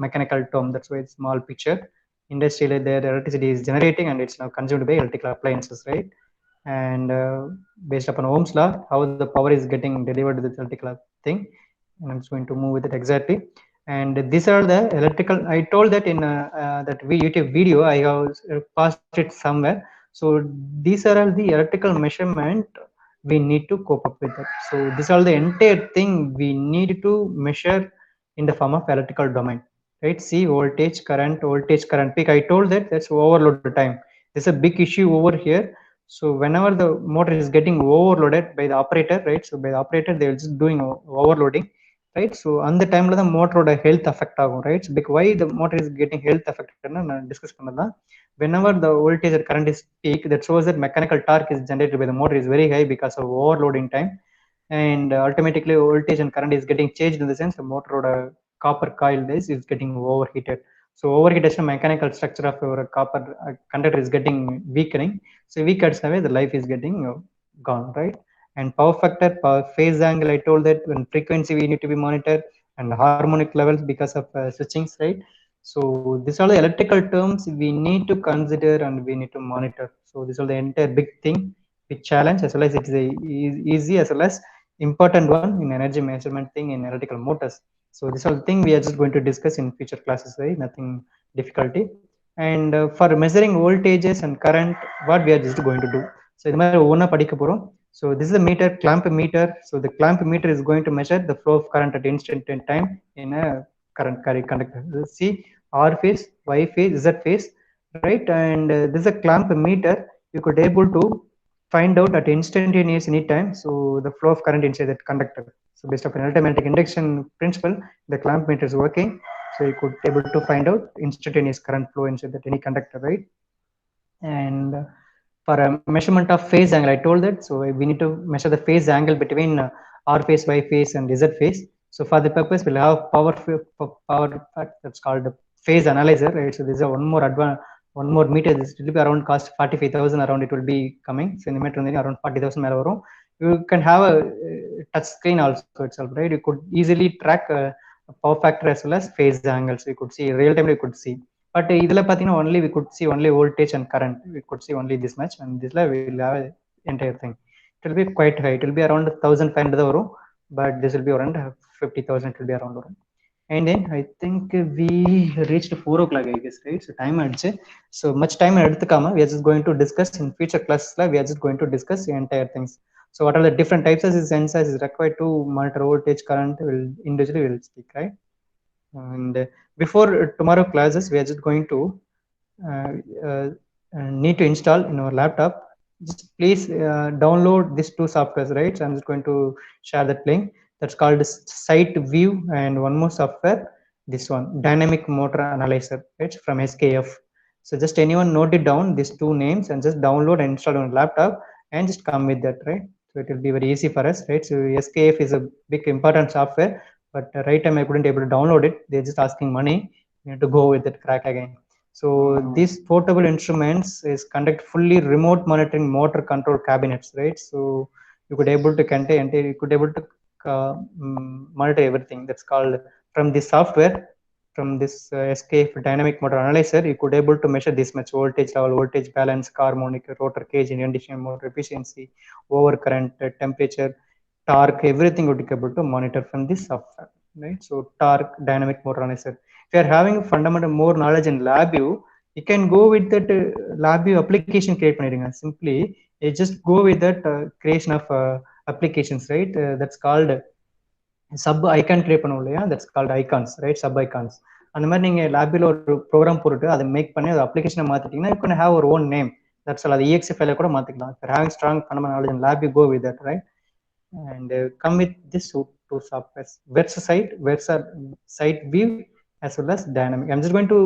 mechanical term. That's why it's small picture. Industrially, the electricity is generating and it's now consumed by electrical appliances, right? And based upon Ohm's law, how the power is getting delivered to this electrical thing. And I'm just going to move with it exactly. And these are the electrical. I told that in that YouTube video, I have passed it somewhere. So these are all the electrical measurement we need to cope up with it. So these are the entire thing we need to measure in the form of electrical domain, right? See, voltage, current peak. I told that that's overload time. There's a big issue over here. So whenever the motor is getting overloaded by the operator, right? So by the operator, they're just doing overloading, right? So on the time the motor health affect agum, right? So because why the motor is getting health affected na discuss pannadha. Whenever the voltage or current is peak, that shows that mechanical torque is generated by the motor is very high because of overloading time, and automatically voltage and current is getting changed in the sense the motor copper coil is getting overheated. So overheated mechanical structure of your copper conductor is getting weakening. So weakens away, the life is getting gone, right? And power factor, power phase angle, I told that when frequency we need to be monitored, and harmonic levels because of switchings, right? So these are the electrical terms we need to consider and we need to monitor. So these are the entire big thing, big challenge, as well as it is a easy as well as important one in energy measurement thing in electrical motors. So this are the thing we are just going to discuss in future classes, right? Nothing difficulty. And for measuring voltages and current, what we are just going to do. So இது மாதிரி ஒவ்வொன்றா படிக்க போறோம். So this is the meter, clamp meter. So the clamp meter is going to measure the flow of current at instant in time in a current carry conductor. See, R phase, Y phase, Z phase, right? And this is a clamp meter. You could able to find out at instantaneous any time. So the flow of current inside that conductor. So based upon electromagnetic induction principle, the clamp meter is working. So you could able to find out instantaneous current flow inside that any conductor, right? And for a measurement of phase angle, I told that. So we need to measure the phase angle between R phase, Y phase, and Z phase. So for the purpose, we'll have power that's called phase analyzer, right? So this is one more meter. This will be around cost 45,000 around. It will be coming. So in the meter around 40,000 மேல வரும். You can have a touch screen also itself, right? You could easily track power factor as well as phase angles. You could see real time. You could see. But இதுல பாத்தீங்கன்னா only we could see only voltage and current. We could see only this much, and this we will have entire thing. It will be quite high. It will be around 1,500 வரும், but this will be around 50,000. It will be around. And then I think we reached 4 o'clock, I guess, right? So time adche. So much time எடுத்துக்காம we are just going to discuss in future classes. We are just going to discuss the entire things. So what are the different types of sensors is required to monitor voltage, current? Will individually will speak, right? And before tomorrow classes, we are just going to need to install in our laptop. Just please download these two softwares, right? So I'm just going to share that link. That's called SiteView, and one more software, this one, Dynamic Motor Analyzer, right, from SKF. So just anyone note it down, these two names, and just download and install on laptop and just come with that, right? So it will be very easy for us, right? So SKF is a big important software, but right time I couldn't able to download it. They're just asking money. You have to go with it crack again. So these portable instruments is conduct fully remote monitoring motor control cabinets, right? So you could able to contain, you could able to monitor everything. That's called from this software, from this SKF Dynamic Motor Analyzer. You could able to measure this much voltage level, voltage balance, harmonic, rotor cage, induction motor efficiency, overcurrent, temperature, torque, everything would be able to monitor from this software, right? So torque, Dynamic Motor Analyzer. If you are having fundamental more knowledge in LabVIEW, you can go with that LabVIEW application create பண்ணிடுங்க. Simply you just go with that creation of applications, right? That's called sub icon create பண்ணுவோம் இல்லையா? That's called icons, right? Sub icons. அந்த மாதிரி நீங்க LabVIEWல ஒரு program போட்டுட்டு அதை make பண்ணி அதை அப்ளிகேஷனை மாத்திட்டீங்கன்னா you can have your own name. That's all. The exe file கூட மாத்திக்கலாம். If you're having strong fundamental knowledge in lab, you go with that, right? And come with this two softwares, website, site view as well as dynamic. I'm just going to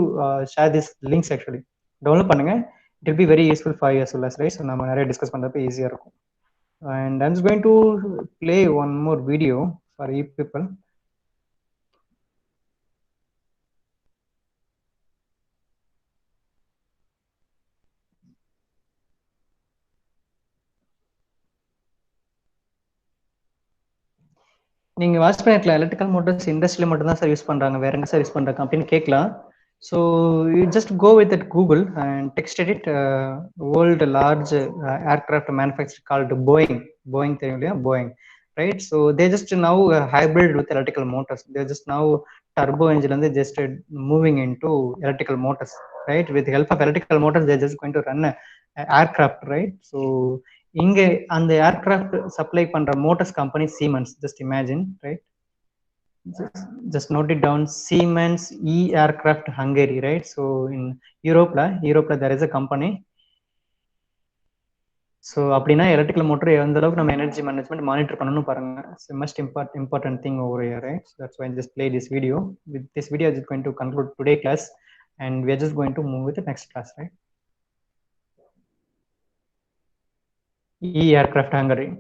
share these links actually. Download பண்ணுங்க. It will be very useful for you as well as, right? So நம்ம நிறைய discuss பண்றப்ப ஈஸியா இருக்கும். And I'm just going to play one more video for you people. நீங்க watch பண்ணிருக்கலாம், electrical motors இண்டஸ்ட்ரியில மட்டும் தான் சார் யூஸ் பண்றாங்க, வேற எங்க சார் யூஸ் பண்றாங்க அப்படின்னு கேட்கலாம். So you just go with that Google and text edit world large aircraft manufacture called Boeing தெரியும் இல்லையா, Boeing, right? So they just now hybrid with electrical motors, they just now turbo engine வந்து just moving in to electrical motors, right? With help of electrical motors they just going to run aircraft, right? So இங்க அந்த aircraft supply பண்ற motors company Siemens, just imagine, right? Just note it down, Siemens E Aircraft Hungary, right? So in Europe there is a company. So அப்படின்னா electrical motor எந்த அளவுக்கு நம்ம energy management monitor பண்ணணும் பாருங்க. It's the most important thing over here, right? So that's why I just play this video. With this video, I'm just going to conclude today class, and we are just going to move with the next class, right? E Aircraft Hungary.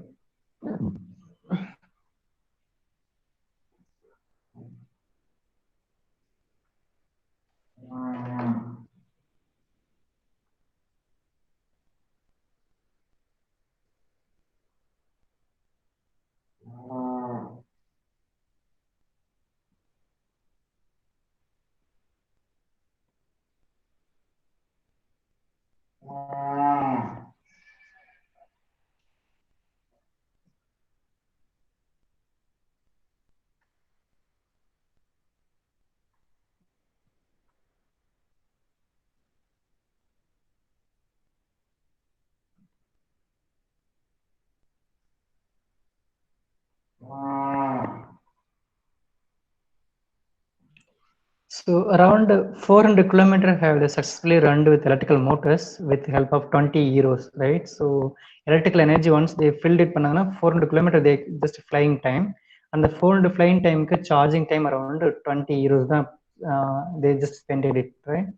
So around 400 kilometers have they successfully run with electrical motors with help of 20 euros, right? So electrical energy, once they filled it பண்ணாங்கன்னா 400 kilometers they just flying time, and the 400 flying time க்கு charging time around 20 euros தான் they just spent it, right?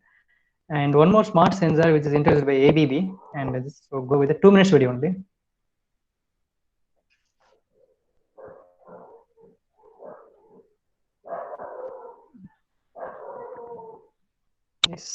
And one more smart sensor which is introduced by ABB, and so go with the 2 minutes video only. Yes.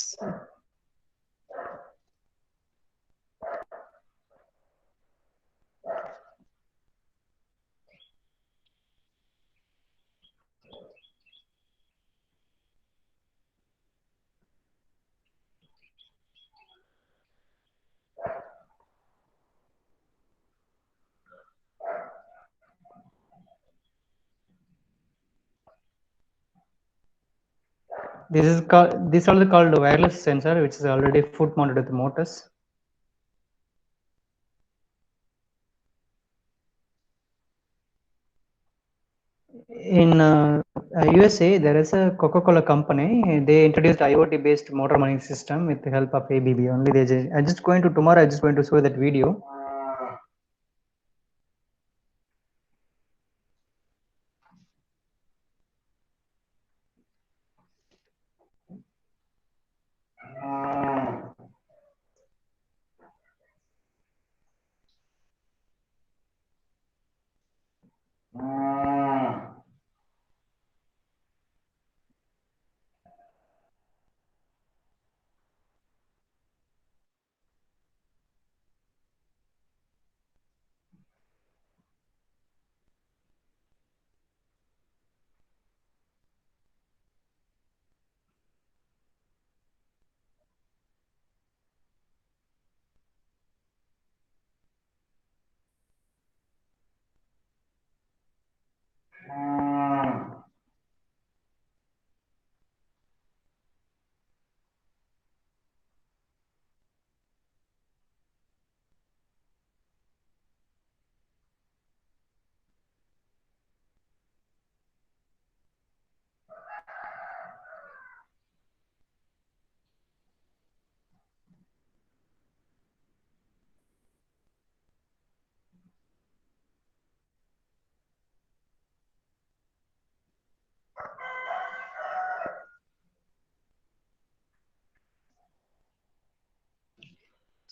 These are called wireless sensor, which is already foot mounted with motors. In USA, there is a Coca-Cola company. They introduced IoT-based motor monitoring system with the help of ABB. Only I just going to tomorrow. I just going to show that video.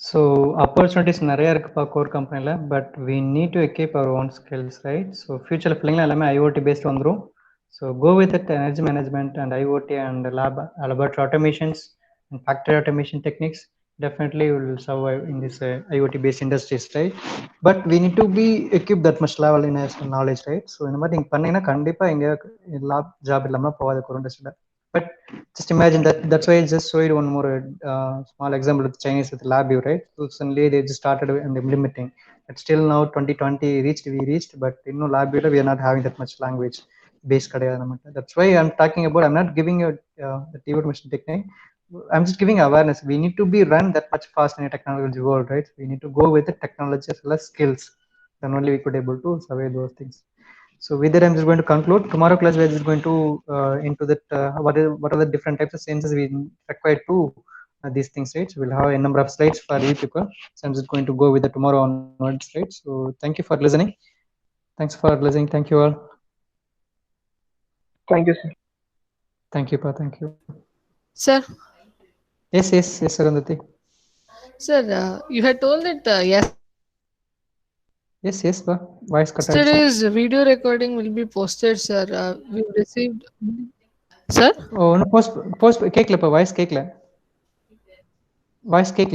So opportunities நிறைய இருக்குப்பா core கம்பெனில, but we need to equip our own skills, right? So futureல பிள்ளைங்க எல்லாமே IoT based வந்துரும். So go with it, energy management and IoT and laboratory automations and factory automation techniques. Definitely we will survive in this IoT based industries, right? But we need to be equipped that much level in knowledge, right? So இந்த மாதிரி நீங்க பண்ணீங்கன்னா கண்டிப்பா எங்க லாப் job இல்லாம போகாது core இண்டஸ்ட்ரியில. But just imagine that. That's why I just showed one more small example with Chinese with LabVIEW, right? So suddenly they just started and implementing. But still now 2020 we reached, but in LabVIEW we are not having that much language based. That's why I'm talking about. I'm not giving you the keyword machine technique. I'm just giving awareness. We need to be run that much fast in a technology world, right? We need to go with the technology as well as skills. Then only we could able to survive those things. So with that, I'm just going to conclude. Tomorrow class we're just going to into that what are the different types of sensors we require to these things, right? So we'll have a number of slides for you people. So I'm just going to go with the tomorrow onwards, right? So thank you for listening. Thanks for listening. Thank you all. Thank you, sir. Thank you, Pa. Thank you. Sir, Yes, Arundhati. sir, you had told that Yes, Pa. Voice cut out. yesterday's video recording will be posted, sir. We received. Sir? Oh, no, post cake, Pa. Voice cake. Voice cake.